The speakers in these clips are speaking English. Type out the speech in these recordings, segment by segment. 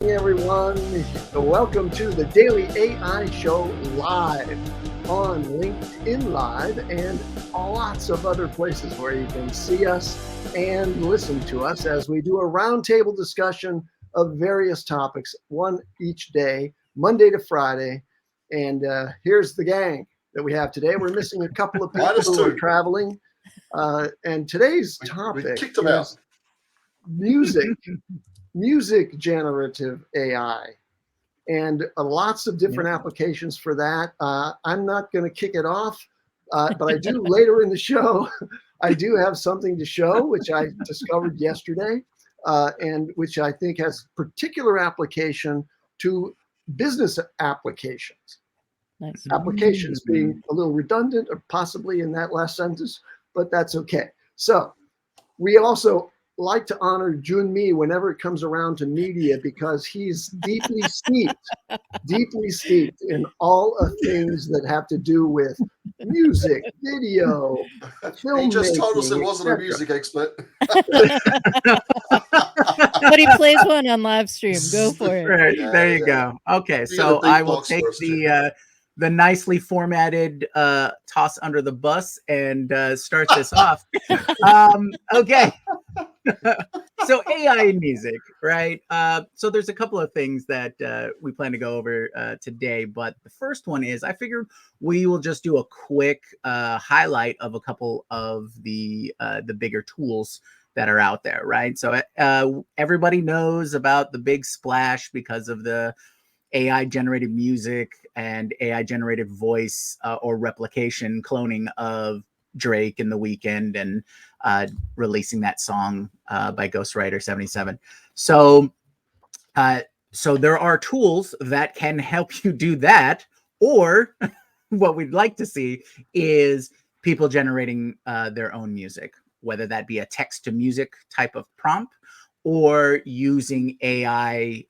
Everyone, welcome to the Daily AI Show live on LinkedIn Live and lots of other places where you can see us and listen to us as we do a roundtable discussion of various topics, one each day, Monday to Friday. And here's the gang that we have today. We're missing a couple of people who are traveling. And today's topic is music generative AI, and lots of different applications for that. I'm not going to kick it off, but I do later in the show. I do have something to show, which I discovered yesterday, and which I think has particular application to business applications. Nice. Applications being a little redundant or possibly in that last sentence, but that's okay. So we also like to honor Junmi whenever it comes around to media, because he's deeply steeped in all of things that have to do with music, video, filmmaking. He just told us he wasn't a music expert. But he plays one on live stream. Go for it. Right, there you go. Okay, so I will take the nicely formatted toss under the bus and start this off. Okay. So AI in music, right? So there's a couple of things that we plan to go over today, but the first one is I figured we will just do a quick highlight of a couple of the bigger tools that are out there, right? So everybody knows about the big splash because of the AI generated music and AI generated voice or replication cloning of Drake and The Weeknd and releasing that song by Ghostwriter 77. So there are tools that can help you do that, or what we'd like to see is people generating their own music, whether that be a text to music type of prompt or using AI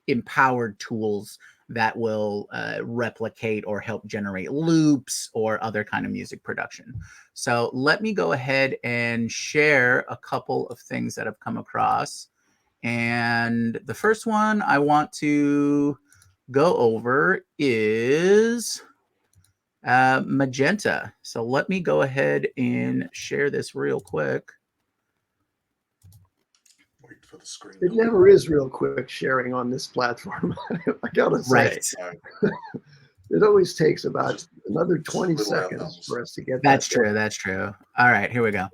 empowered tools that will replicate or help generate loops or other kind of music production. So let me go ahead and share a couple of things that I've come across. And the first one I want to go over is Magenta. So let me go ahead and share this real quick. For the screen. It never is real quick sharing on this platform. I gotta say, right. It always takes about another 20 seconds for us to get. That's true. That's true. All right, here we go.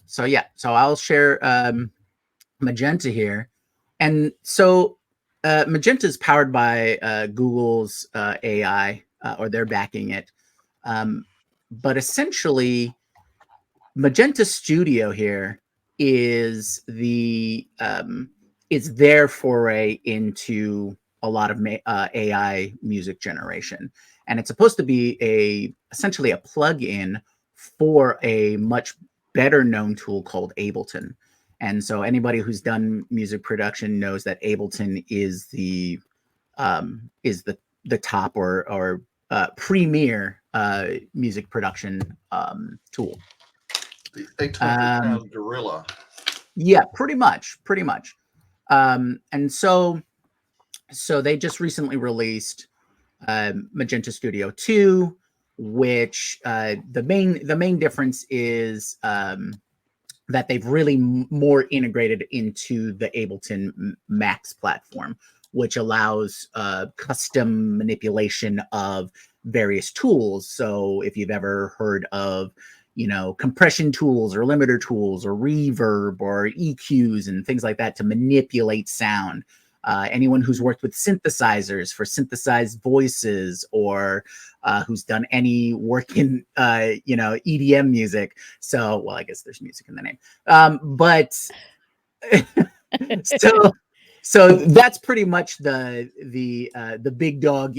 So I'll share Magenta here, and so Magenta is powered by Google's AI, or they're backing it, but essentially, Magenta Studio here is their foray into a lot of AI music generation, and it's supposed to be essentially a plug-in for a much better known tool called Ableton. And so anybody who's done music production knows that Ableton is the top or premier music production tool. The 800-pound gorilla. Yeah, pretty much. And so they just recently released Magenta Studio 2, which the main difference is that they've really more integrated into the Ableton Max platform, which allows custom manipulation of various tools. So if you've ever heard of compression tools or limiter tools or reverb or EQs and things like that to manipulate sound. Anyone who's worked with synthesizers for synthesized voices, or who's done any work in EDM music. So, well, I guess there's music in the name, but so that's pretty much the big dog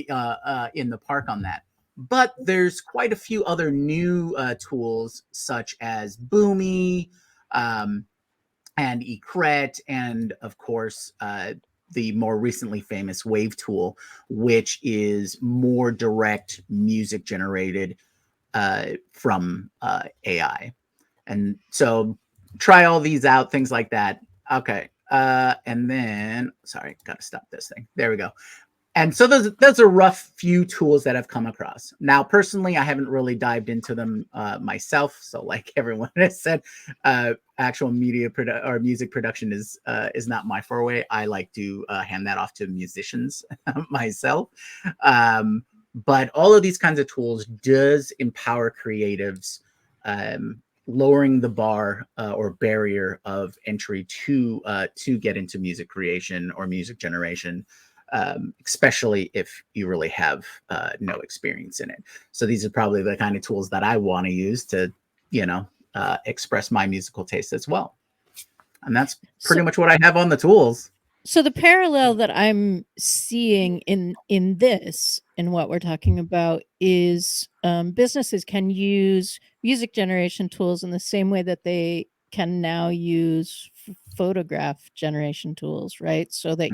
in the park on that. But there's quite a few other new tools, such as Boomy and Ecret, and of course the more recently famous Wave tool, which is more direct music generated from AI. And so try all these out, things like that. Okay. And then, sorry, got to stop this thing. There we go. And so those are rough few tools that I've come across. Now, personally, I haven't really dived into them myself. So, like everyone has said, actual music production is not my foray. I like to hand that off to musicians myself. But all of these kinds of tools does empower creatives, lowering the bar or barrier of entry to get into music creation or music generation. Especially if you really have no experience in it. So these are probably the kind of tools that I want to use to, express my musical taste as well. And that's pretty much what I have on the tools. So the parallel that I'm seeing in what we're talking about is businesses can use music generation tools in the same way that they can now use photograph generation tools, right? So that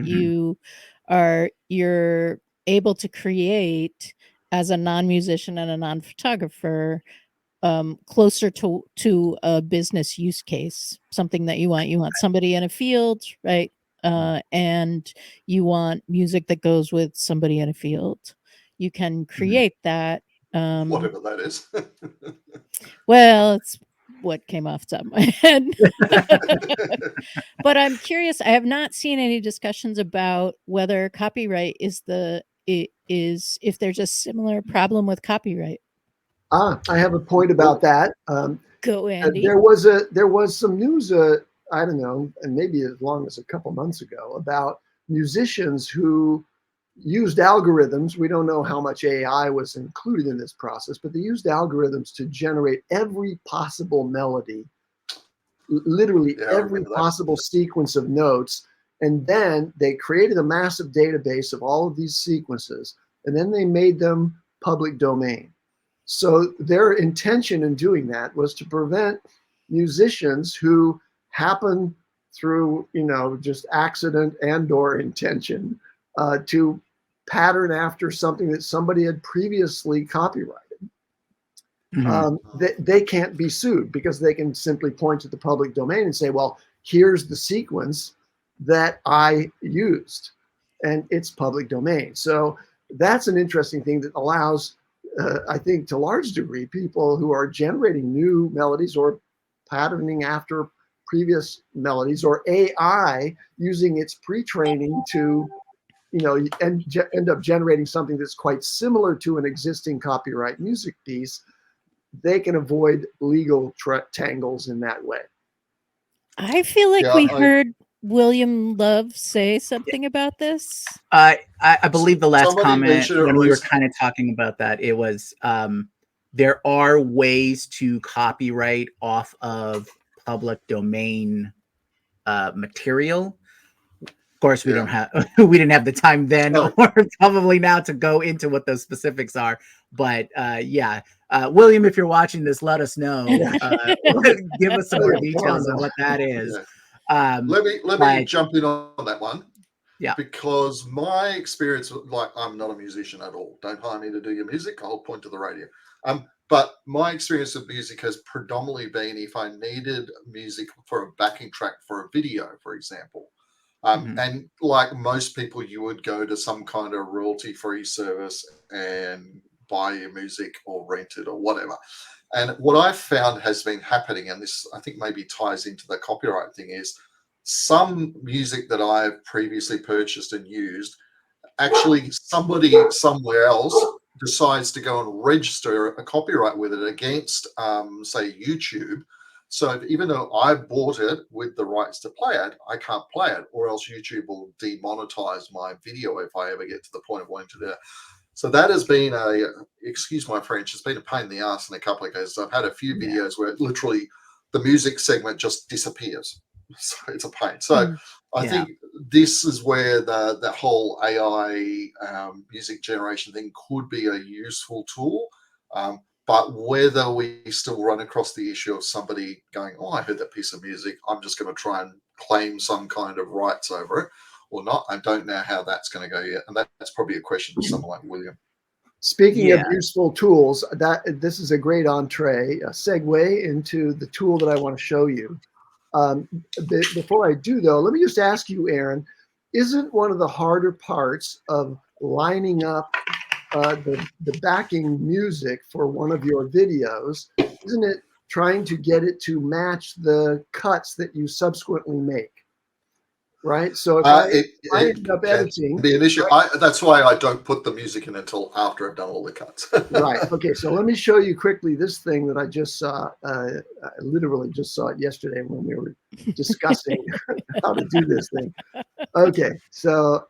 you're able to create as a non-musician and a non-photographer closer to a business use case, something that you want somebody in a field, right? And you want music that goes with somebody in a field. You can create that. Whatever that is. Well, it's what came off the top of my head. But I'm curious. I have not seen any discussions about whether copyright is if there's a similar problem with copyright. I have a point about that. Go, Andy. There was some news, I don't know, and maybe as long as a couple months ago, about musicians who used algorithms. We don't know how much AI was included in this process, but they used algorithms to generate every possible melody, literally every possible sequence of notes. And then they created a massive database of all of these sequences, and then they made them public domain. So their intention in doing that was to prevent musicians who happen through, just accident and or intention to pattern after something that somebody had previously copyrighted. They can't be sued because they can simply point to the public domain and say, well, here's the sequence that I used, and it's public domain. So that's an interesting thing that allows, I think, to a large degree, people who are generating new melodies or patterning after previous melodies, or AI using its pre-training to end up generating something that's quite similar to an existing copyright music piece. They can avoid legal tangles in that way. I feel like we heard William Love say something about this. I believe the last comment when we were kind of talking about that, it was there are ways to copyright off of public domain material. Of course, we didn't have the time then or probably now to go into what those specifics are. But William, if you're watching this, let us know. Give us some more details on what that is. Yeah. Let me jump in on that one. Yeah. Because my experience, like, I'm not a musician at all. Don't hire me to do your music. I'll point to the radio. But my experience of music has predominantly been if I needed music for a backing track for a video, for example. And like most people, you would go to some kind of royalty-free service and buy your music or rent it or whatever. And what I've found has been happening, and this I think maybe ties into the copyright thing, is some music that I've previously purchased and used, actually somebody somewhere else decides to go and register a copyright with it against, say, YouTube. So even though I bought it with the rights to play it, I can't play it, or else YouTube will demonetize my video if I ever get to the point of wanting to do it. So that has been excuse my French, it's been a pain in the ass in a couple of cases. I've had a few videos where literally the music segment just disappears. So it's a pain. So I think this is where the whole AI music generation thing could be a useful tool. But whether we still run across the issue of somebody going, oh, I heard that piece of music, I'm just going to try and claim some kind of rights over it or not, I don't know how that's going to go yet. And that's probably a question for someone like William. Speaking of useful tools, this is a great entree, a segue into the tool that I want to show you. Before I do, though, let me just ask you, Aaron, isn't one of the harder parts of lining up the backing music for one of your videos, isn't it trying to get it to match the cuts that you subsequently make? Right. So if I end up editing, be an issue. That's why I don't put the music in until after I've done all the cuts. Right. Okay. So let me show you quickly this thing that I just saw. I literally just saw it yesterday when we were discussing how to do this thing. Okay. So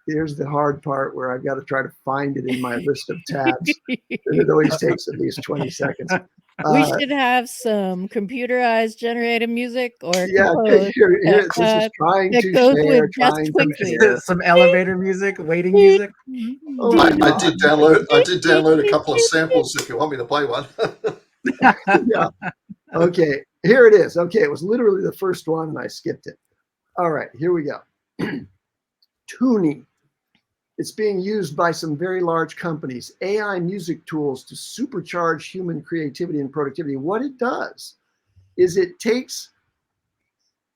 here's the hard part where I've got to try to find it in my list of tabs. And it always takes at least 20 seconds. We should have some computerized generated music or yeah, here, this is trying to share, some elevator music, waiting music. Oh I did download a couple of samples if you want me to play one. Yeah. Okay, here it is. Okay, it was literally the first one and I skipped it. All right, here we go. Tuning. It's being used by some very large companies, AI music tools to supercharge human creativity and productivity. What it does is it takes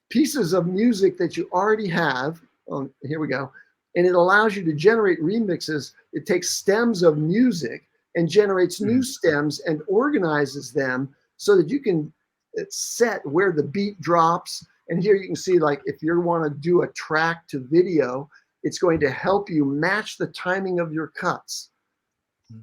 pieces of music that you already have. Oh, here we go. And it allows you to generate remixes. It takes stems of music and generates new stems and organizes them so that you can set where the beat drops. And here you can see, like, if you want to do a track to video, it's going to help you match the timing of your cuts.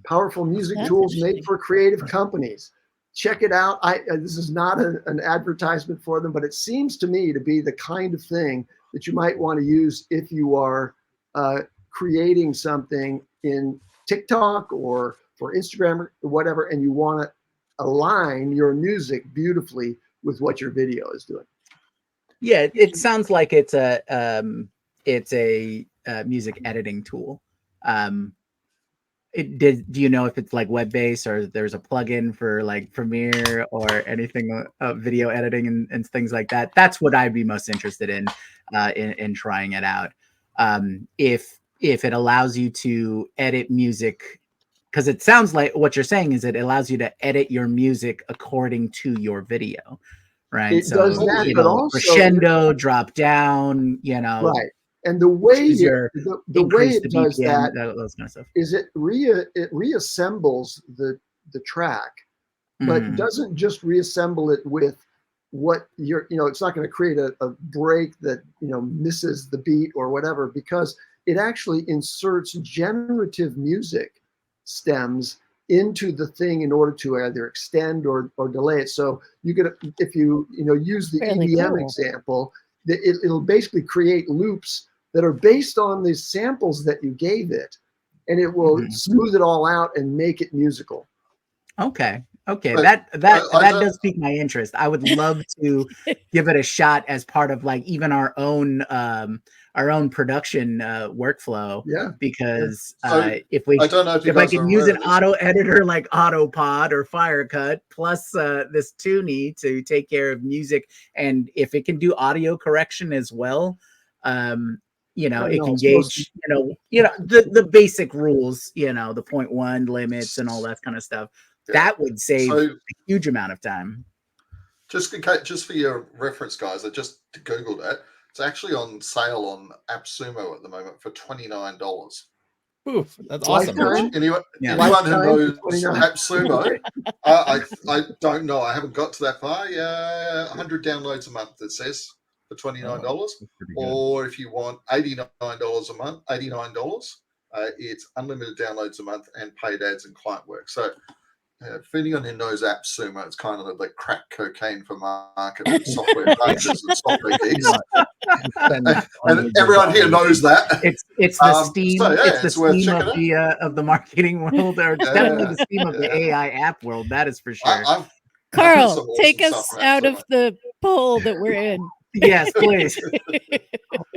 Powerful music tools made for creative companies. Check it out. This is not an advertisement for them, but it seems to me to be the kind of thing that you might want to use if you are creating something in TikTok or for Instagram or whatever, and you want to align your music beautifully with what your video is doing. Yeah, it sounds like it's a music editing tool. Do you know if it's like web-based or there's a plugin for like Premiere or anything video editing and things like that? That's what I'd be most interested in trying it out. If it allows you to edit music, because it sounds like what you're saying is it allows you to edit your music according to your video, right? It does that, but also crescendo, drop down, right. And the way the way it does BPM, those kind of stuff, is it reassembles the track, but doesn't just reassemble it with what it's not going to create a break that misses the beat or whatever, because it actually inserts generative music stems into the thing in order to either extend or delay it. So you could, if you use the EDM example, it'll basically create loops that are based on the samples that you gave it, and it will smooth it all out and make it musical. Okay. That does pique my interest. I would love to give it a shot as part of like even our own production workflow. Yeah. Because if I can use an auto editor like AutoPod or Firecut plus this Toonie to take care of music, and if it can do audio correction as well, it can gauge, the basic rules, the 0.1 limits and all that kind of stuff. Yeah. That would save a huge amount of time. Just for your reference, guys, I just Googled it. It's actually on sale on AppSumo at the moment for $29. Oof, that's awesome. Anyone who knows AppSumo, I don't know. I haven't got to that far. Yeah, 100 downloads a month, it says, for $29. Or if you want $89 a month, $89, it's unlimited downloads a month and paid ads and client work. So if anyone who knows AppSumo, it's kind of like crack cocaine for marketing software crunchers and software geeks. And everyone here knows that. It's the Steam. So, it's the Steam of the marketing world, or definitely the Steam of the AI app world. That is for sure. Carl, take us out of the poll that we're in. Yes, please.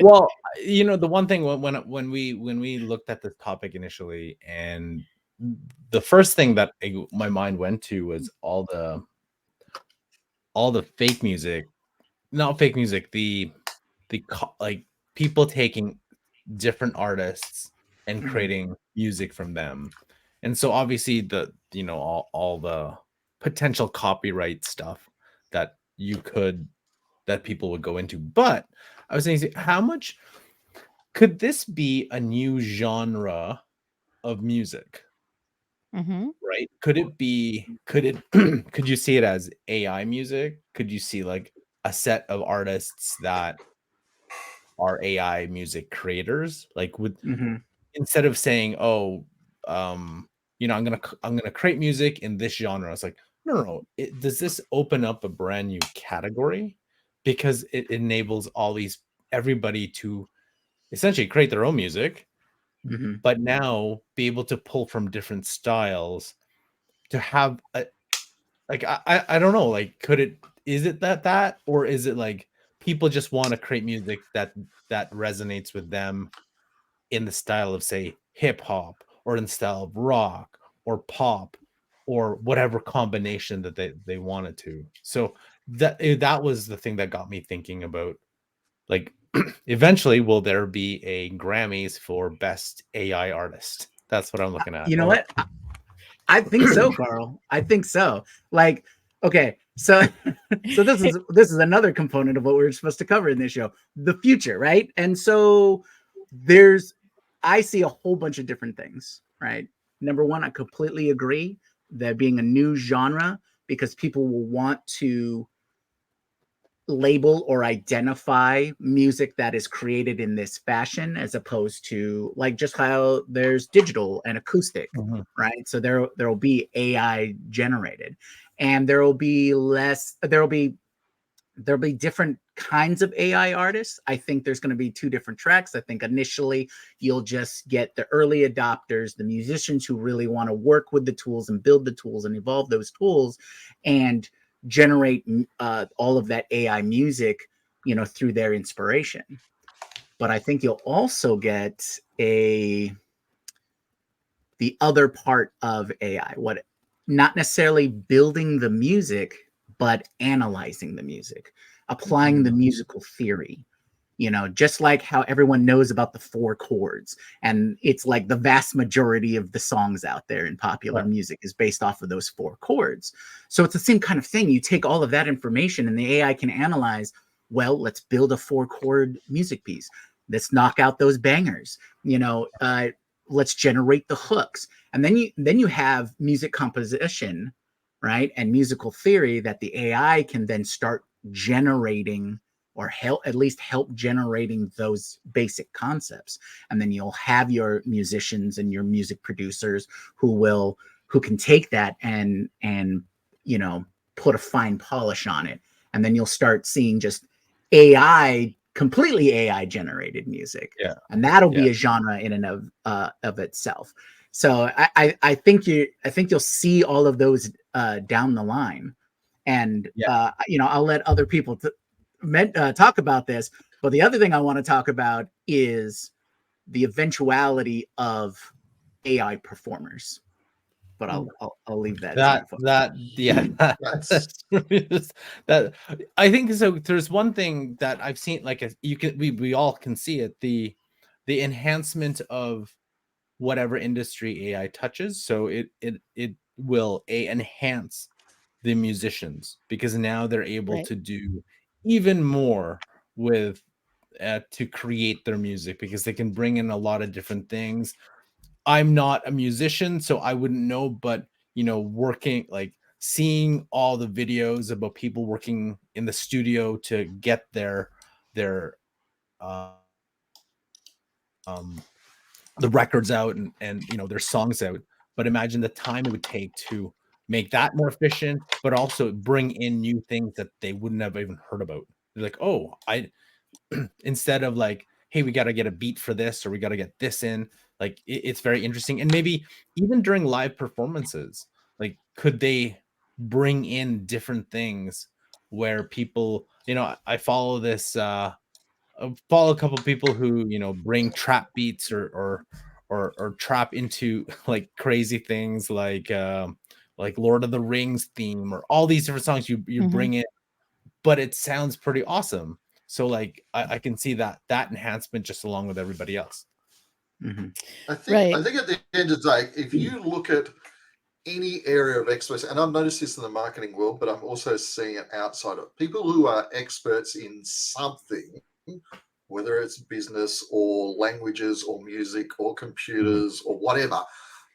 Well, the one thing when we looked at this topic initially, and the first thing that my mind went to was all the fake music, not fake music, the like people taking different artists and creating music from them. And so obviously all the potential copyright stuff that you could that people would go into. But I was saying, how much could this be a new genre of music? Right? Could it be? Could it? Could you see it as AI music? Could you see like a set of artists that are AI music creators? Like, would instead of saying, "Oh, I'm gonna create music in this genre," it's like, no. Does this open up a brand new category because it enables everybody to essentially create their own music, but now be able to pull from different styles to have a like I don't know, like is it that or is it like people just want to create music that resonates with them in the style of, say, hip hop or in the style of rock or pop or whatever combination that they wanted to. So that was the thing that got me thinking about, like, eventually will there be a Grammys for best AI artist? That's what I'm looking at. You know what? I think so, Carl. I think so. Like, okay, so this is another component of what we're supposed to cover in this show, the future, right? And so I see a whole bunch of different things, right? Number one, I completely agree that being a new genre, because people will want to label or identify music that is created in this fashion, as opposed to like just how there's digital and acoustic, right? So there will be AI generated, and there'll be different kinds of AI artists. I think there's going to be two different tracks. I think initially you'll just get the early adopters, the musicians who really want to work with the tools and build the tools and evolve those tools and generate all of that AI music, through their inspiration. But I think you'll also get the other part of AI, not necessarily building the music, but analyzing the music, applying the musical theory, just like how everyone knows about the 4 chords. And it's like the vast majority of the songs out there in popular music is based off of those 4 chords. So it's the same kind of thing. You take all of that information and the AI can analyze, well, let's build a 4-chord music piece. Let's knock out those bangers, let's generate the hooks. And then you have music composition, right? And musical theory that the AI can then start generating, or at least help generating those basic concepts. And then you'll have your musicians and your music producers who can take that and put a fine polish on it. And then you'll start seeing just completely AI generated music. Yeah. And that'll be a genre in and of itself. So I think you'll see all of those down the line. And I'll let other people talk about this. But the other thing I want to talk about is the eventuality of AI performers. But I'll leave that. That I think so. There's one thing that I've seen, like we all can see it, the enhancement of whatever industry AI touches. So it will enhance the musicians, because now they're able to do even more with to create their music, because they can bring in a lot of different things. I'm not a musician, so I wouldn't know, but working, like seeing all the videos about people working in the studio to get their the records out and their songs out. But imagine the time it would take to make that more efficient, but also bring in new things that they wouldn't have even heard about. They're like, oh, instead of like, hey, we got to get a beat for this, or we got to get this in. Like, it's very interesting. And maybe even during live performances, like, could they bring in different things where people, I follow follow a couple of people who bring trap beats or trap into like crazy things, like Lord of the Rings theme, or all these different songs you bring in, but it sounds pretty awesome. So like I can see that enhancement just along with everybody else. I think at the end of the day, if you look at any area of expertise, and I've noticed this in the marketing world, but I'm also seeing it outside of people who are experts in something, whether it's business or languages or music or computers or whatever.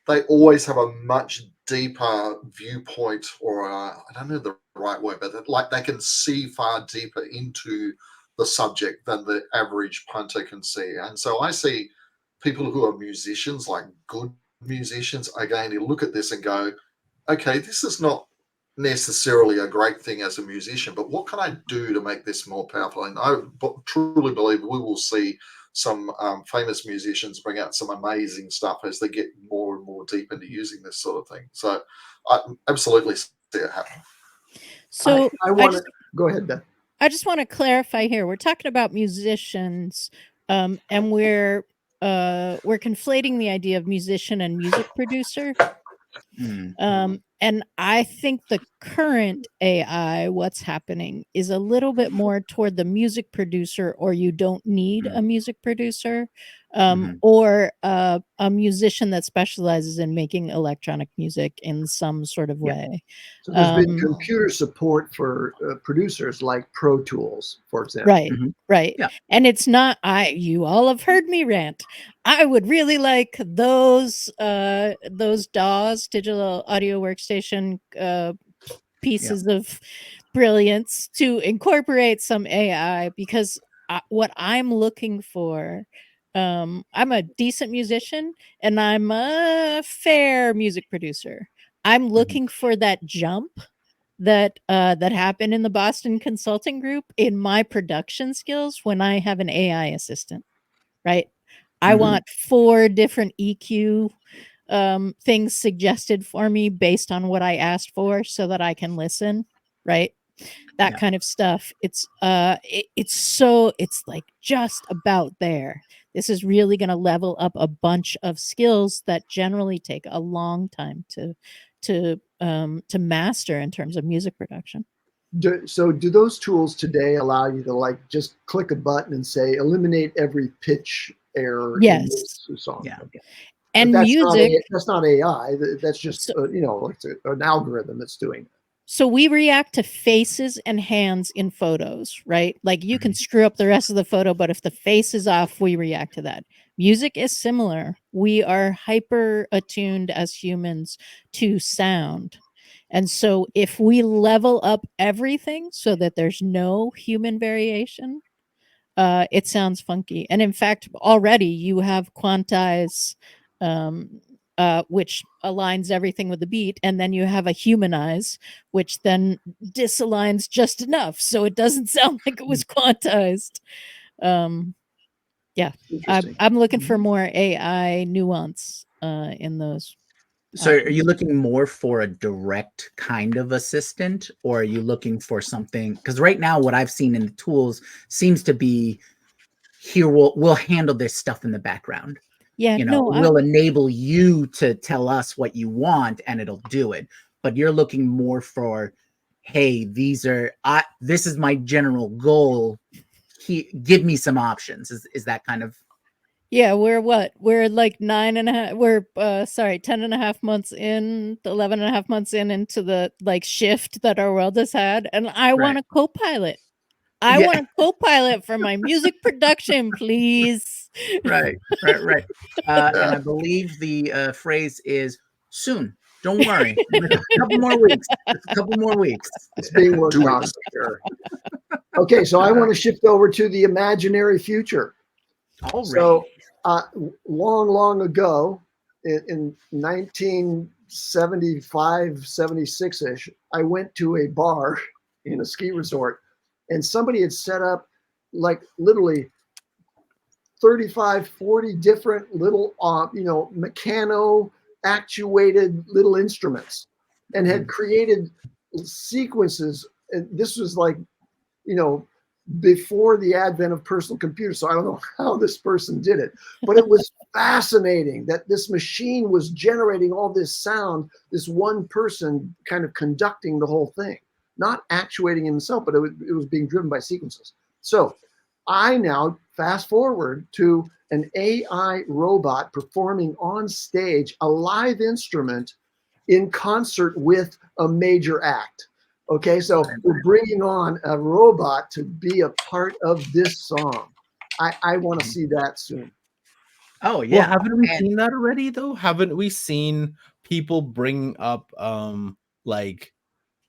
They always have a much deeper viewpoint, or I don't know the right word, but like they can see far deeper into the subject than the average punter can see. And so I see people who are musicians, like good musicians, are going to look at this and go, okay, this is not necessarily a great thing as a musician, but what can I do to make this more powerful? And I truly believe we will see some famous musicians bring out some amazing stuff as they get more and more deep into using this sort of thing. So I absolutely see it happen. So I want to go ahead, Beth. I just want to clarify here. We're talking about musicians, and we're conflating the idea of musician and music producer. And I think the current AI, what's happening, is a little bit more toward the music producer, or you don't need a music producer, or a musician that specializes in making electronic music in some sort of way. So there's been computer support for producers like Pro Tools, for example. Right, right. Yeah. And it's not, you all have heard me rant. I would really like those DAWs, digital audio workstation pieces of brilliance, to incorporate some AI, because what I'm looking for, I'm a decent musician and I'm a fair music producer. I'm looking for that jump that happened in the Boston Consulting Group in my production skills when I have an AI assistant, right? I want 4 different EQ things suggested for me based on what I asked for, so that I can listen, right? That kind of stuff. It's like just about there. This is really going to level up a bunch of skills that generally take a long time to master in terms of music production. So do those tools today allow you to like just click a button and say eliminate every pitch error in this song? Yeah. Okay. And that's music, that's not AI. That's just it's an algorithm that's doing it. So we react to faces and hands in photos, right? Like you can screw up the rest of the photo, but if the face is off, we react to that. Music is similar. We are hyper attuned as humans to sound. And so if we level up everything so that there's no human variation, it sounds funky. And in fact, already you have quantize, which aligns everything with the beat, and then you have a humanize, which then disaligns just enough so it doesn't sound like it was quantized. Yeah, I'm looking for more AI nuance in those. So are you looking more for a direct kind of assistant, or are you looking for something? Because right now what I've seen in the tools seems to be, here we'll handle this stuff in the background. Yeah, we'll enable you to tell us what you want and it'll do it. But you're looking more for, hey, this is my general goal. Give me some options. Is that kind of? Yeah, we're like 10.5 months in, 11.5 months into the like shift that our world has had. And I want a co-pilot. I want a co-pilot for my music production, please. Right. And I believe the phrase is soon. Don't worry. A couple more weeks. It's being worked on. Sure. Okay, so I want to shift over to the imaginary future. All right. So long ago, in 1975, 76-ish, I went to a bar in a ski resort, and somebody had set up like literally 35, 40 different little, mechano actuated little instruments, and had created sequences. And this was like, before the advent of personal computers. So I don't know how this person did it, but it was fascinating that this machine was generating all this sound, this one person kind of conducting the whole thing, not actuating himself, but it was being driven by sequences. So I now fast forward to an AI robot performing on stage a live instrument in concert with a major act. Okay, so we're bringing on a robot to be a part of this song. I want to see that soon. Oh Well, yeah. haven't we seen that already though? Haven't we seen people bring up like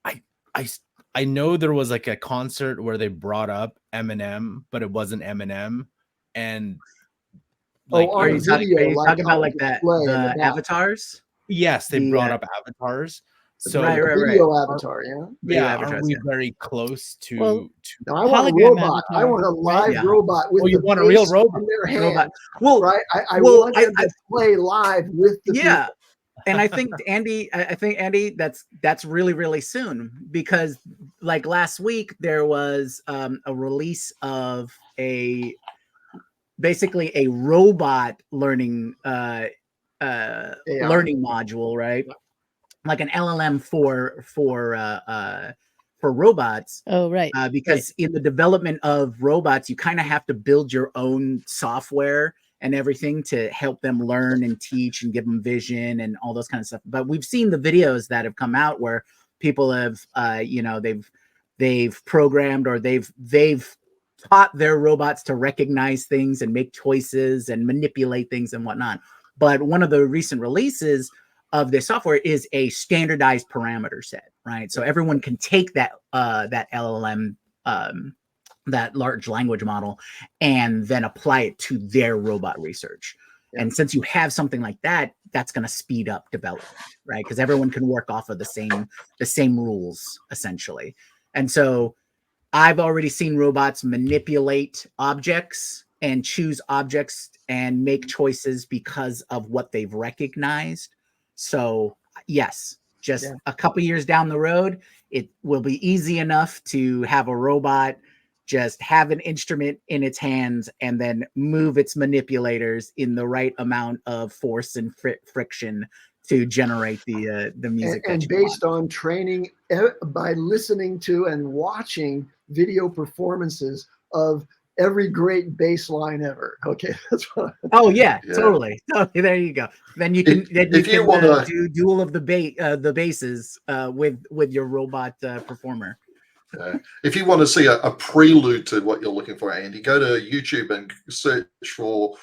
I I I know there was like a concert where they brought up Eminem, but it wasn't Eminem, and like Oh, Are on you video, like talking on about like display in the the back. avatars? yes, they The brought up avatars. So right, The right, right. video avatar, yeah. Video yeah, aren't avatars. we Yeah. very close to Well, No, I want a hologram robot. I avatar, want a right? live Yeah. robot with Oh, you the want a real bass robot? in their Robot. hand. Well, Right? I well, want them to play live with the yeah. people. And I think Andy, that's really, really soon, because like last week there was a release of basically a robot learning learning module, right? Like an LLM for robots. Oh, right. Because in the development of robots, you kind of have to build your own software and everything to help them learn and teach and give them vision and all those kind of stuff. But we've seen the videos that have come out where people have, they've programmed, or they've taught their robots to recognize things and make choices and manipulate things and whatnot. But one of the recent releases of this software is a standardized parameter set, right? So everyone can take that that LLM, that large language model, and then apply it to their robot research. Yeah. And since you have something like that, that's going to speed up development, right? Because everyone can work off of the same rules essentially. And so I've already seen robots manipulate objects and choose objects and make choices because of what they've recognized. So yes, just a couple years down the road, it will be easy enough to have a robot just have an instrument in its hands and then move its manipulators in the right amount of force and friction to generate the music. And based on training by listening to and watching video performances of every great bass line ever. Okay, that's what. Oh yeah, totally. There you go. Then you can do duel of the basses with your robot performer. If you want to see a prelude to what you're looking for, Andy, go to YouTube and search for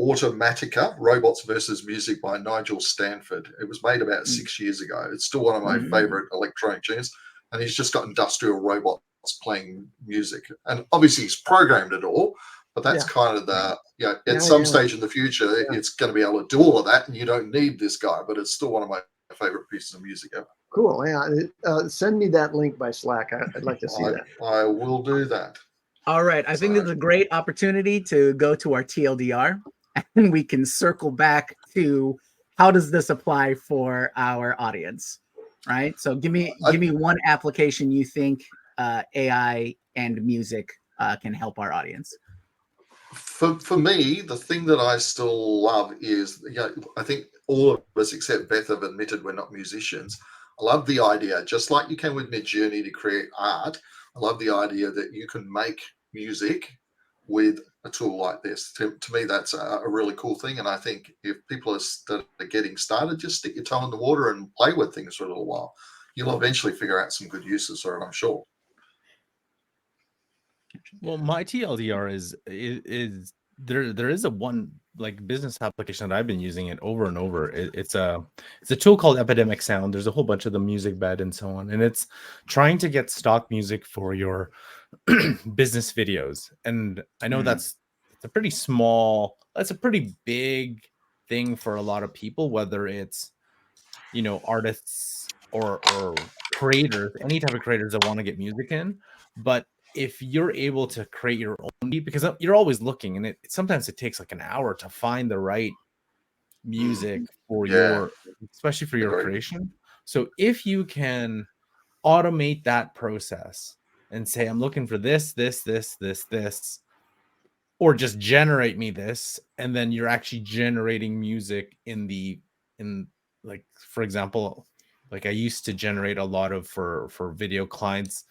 Automatica, Robots versus Music by Nigel Stanford. It was made about 6 years ago. It's still one of my favorite electronic tunes. And he's just got industrial robots playing music. And obviously he's programmed it all, but that's kind of the, at some stage in the future, it's going to be able to do all of that. And you don't need this guy, but it's still one of my favorite pieces of music ever. Cool. Yeah. Send me that link by Slack. I'd like to see that. I will do that. All right. I think this is a great opportunity to go to our TLDR, and we can circle back to how does this apply for our audience, right? So give me one application you think AI and music can help our audience. For me, the thing that I still love is, I think all of us except Beth have admitted we're not musicians. I love the idea, just like you can with Midjourney to create art. I love the idea that you can make music with a tool like this. To me, that's a really cool thing. And I think if people are getting started, just stick your toe in the water and play with things for a little while. You'll eventually figure out some good uses for it, I'm sure. Well, my TLDR is there is a one like business application that I've been using it over and over. It's a tool called Epidemic Sound. There's a whole bunch of the music bed and so on, and it's trying to get stock music for your business videos. And I know that's a pretty big thing for a lot of people, whether it's artists or creators, any type of creators that want to get music in. But if you're able to create your own beat, because you're always looking, and sometimes it takes like an hour to find the right music for especially for your creation. So if you can automate that process and say, I'm looking for this, or just generate me this, and then you're actually generating music in like, for example, like I used to generate a lot of for video clients,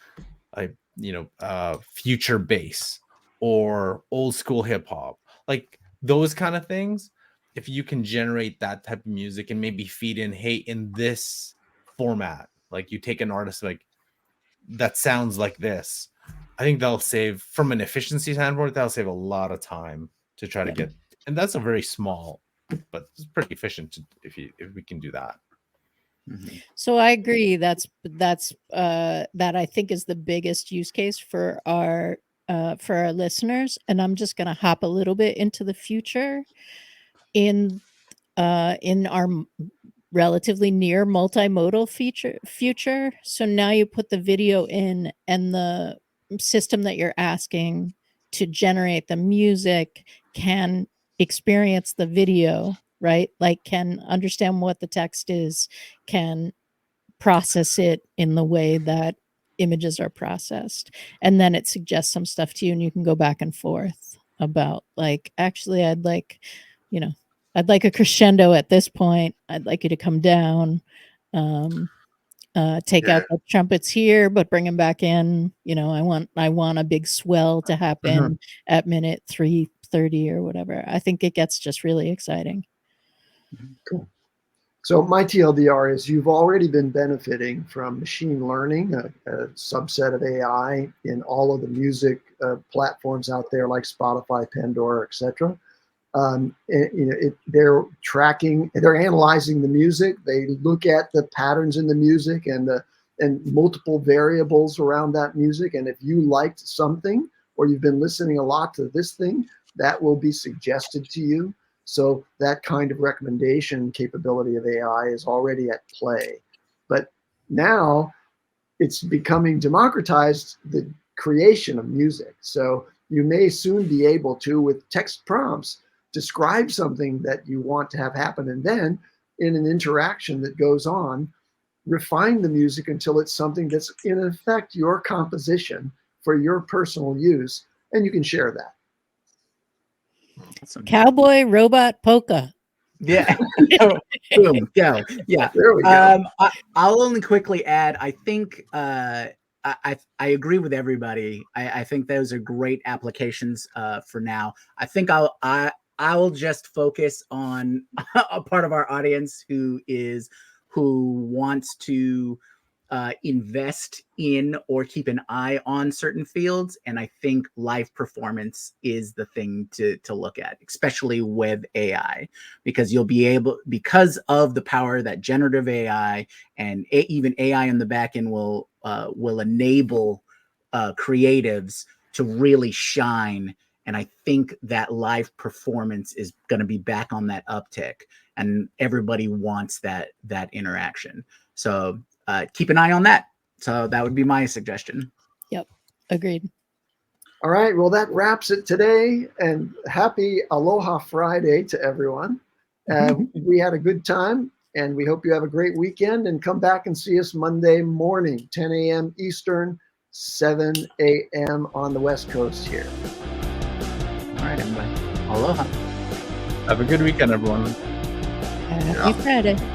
future bass or old school hip hop, like those kind of things. if you can generate that type of music and maybe feed in, hey, in this format, like you take an artist like that sounds like this, I think that'll save, from an efficiency standpoint, that'll save a lot of time to try to get, and that's a very small, but it's pretty efficient if we can do that. So I agree. That's that I think is the biggest use case for our listeners. And I'm just going to hop a little bit into the future in our relatively near multimodal future. So now you put the video in, and the system that you're asking to generate the music can experience the video, right? Like can understand what the text is, can process it in the way that images are processed. And then it suggests some stuff to you, and you can go back and forth about, like, actually, I'd like a crescendo at this point. I'd like you to come down, take out the trumpets here, but bring them back in. I want a big swell to happen at minute 3:30 or whatever. I think it gets just really exciting. Cool. So my TLDR is you've already been benefiting from machine learning, a subset of AI in all of the music platforms out there like Spotify, Pandora, etc. They're tracking, they're analyzing the music. They look at the patterns in the music and multiple variables around that music. And if you liked something, or you've been listening a lot to this thing, that will be suggested to you. So that kind of recommendation capability of AI is already at play. But now it's becoming democratized, the creation of music. So you may soon be able to, with text prompts, describe something that you want to have happen, and then in an interaction that goes on, refine the music until it's something that's in effect your composition for your personal use, and you can share that. Awesome. Cowboy Robot Polka. Yeah. Boom. Go. Yeah. There we go. I'll only quickly add, I think I agree with everybody. I think those are great applications for now. I think I'll just focus on a part of our audience who wants to invest in or keep an eye on certain fields. And I think live performance is the thing to look at, especially with AI, because you'll be able, because of the power that generative AI and even AI in the back end will enable creatives to really shine. And I think that live performance is going to be back on that uptick, and everybody wants that interaction. So keep an eye on that. So that would be my suggestion. Yep. Agreed. All right. Well, that wraps it today, and happy Aloha Friday to everyone. We had a good time, and we hope you have a great weekend, and come back and see us Monday morning, 10 a.m. Eastern, 7 a.m. on the West Coast here. All right, everybody. Aloha. Have a good weekend, everyone. Happy Friday.